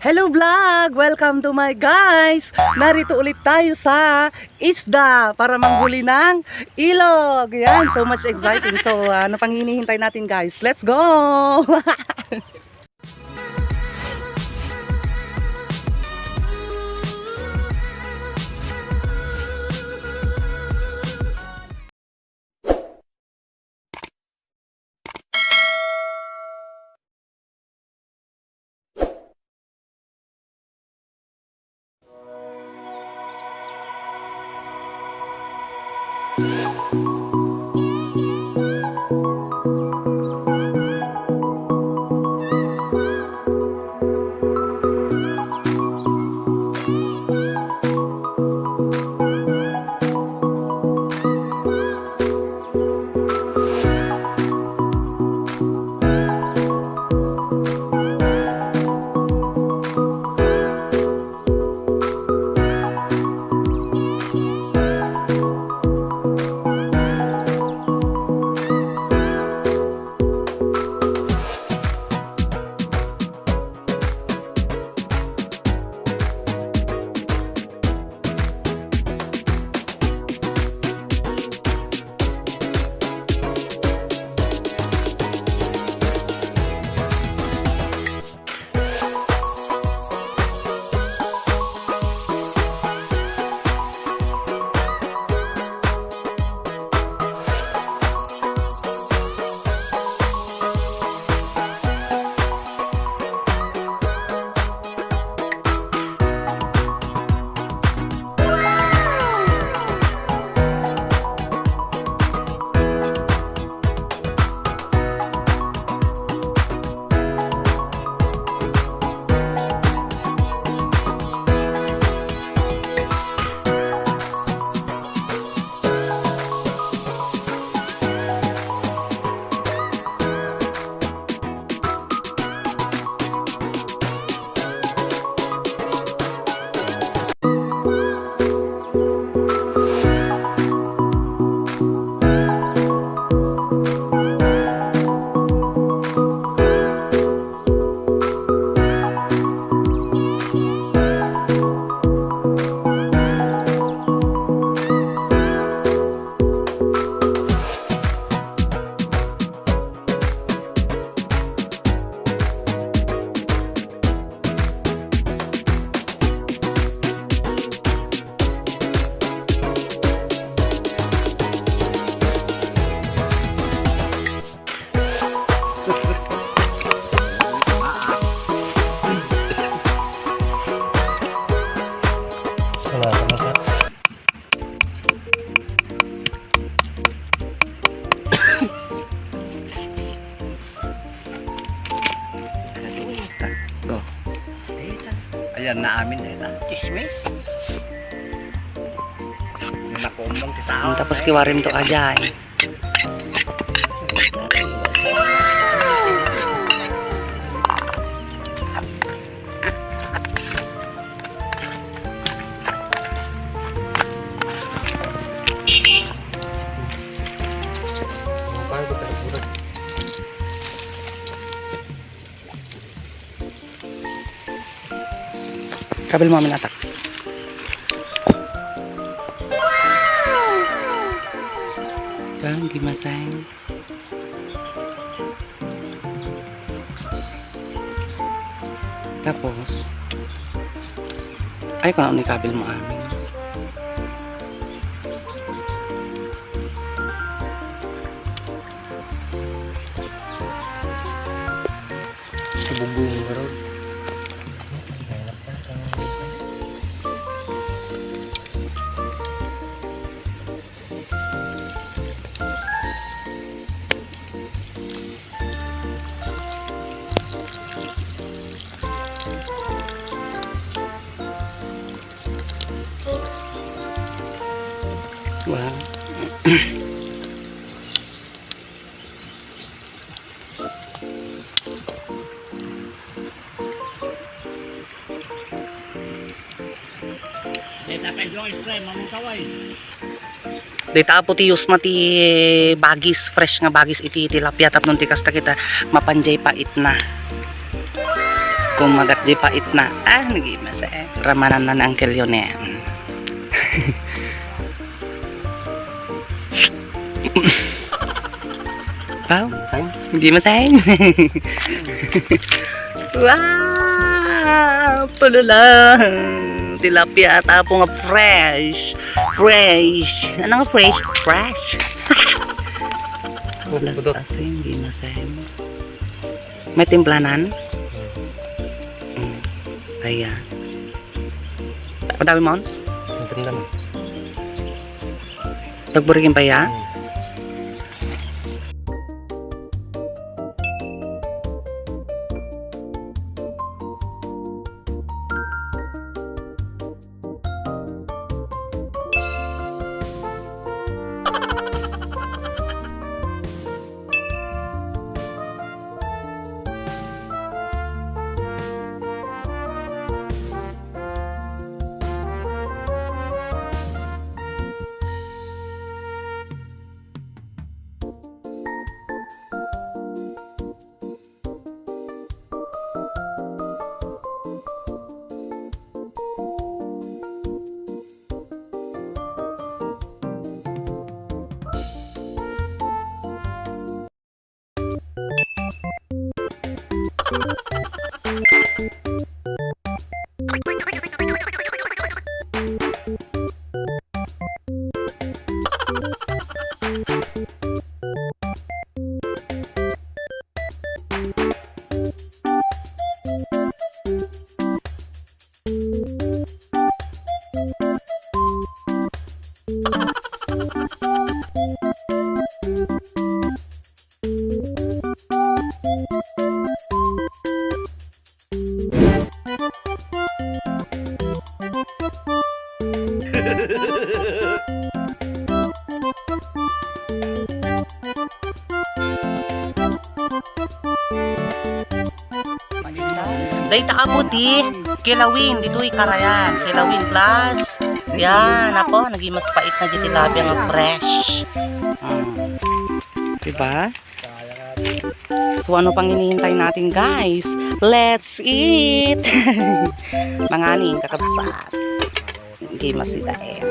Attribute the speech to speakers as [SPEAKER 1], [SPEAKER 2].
[SPEAKER 1] Hello vlog! Welcome to my guys! Narito ulit tayo sa Isda para manghuli ng ilog. Yan, so much exciting. So ano pang hinihintay natin guys? Let's go!
[SPEAKER 2] Ayan na amin eh, chismis. Nakumbang si tao.
[SPEAKER 1] Tapos kiwarim to aja eh. Kabil mo amin atak. Bang, gimasang. Tapos, ay kung ano ni kabil mo amin. Bubong ka ron. Wow. Dita po ti use na ti bagis, fresh nga bagis iti tilapia tapnon ti kasta kita mapanjay pa it na. kumagat di pait na. Nag-imas eh. Ramanan na ng uncle yun eh. Wow, hindi masahin. Wow, tulala. Tilapia tapo nga fresh. Fresh. Ano nga fresh? Fresh. Plus asin, hindi masahin. May timplanan? Ayan. Padawi mo?
[SPEAKER 2] Ang ganda mo.
[SPEAKER 1] Tagburikin pa ya? Day ta abuti, kilawin dito'y karayan, kilawin plus. Yan, ako, naging mas pait na dito tilapia nga fresh. Diba? So ano pang hinihintay natin guys? Let's eat! Manganing kakabsat. Hindi masidain.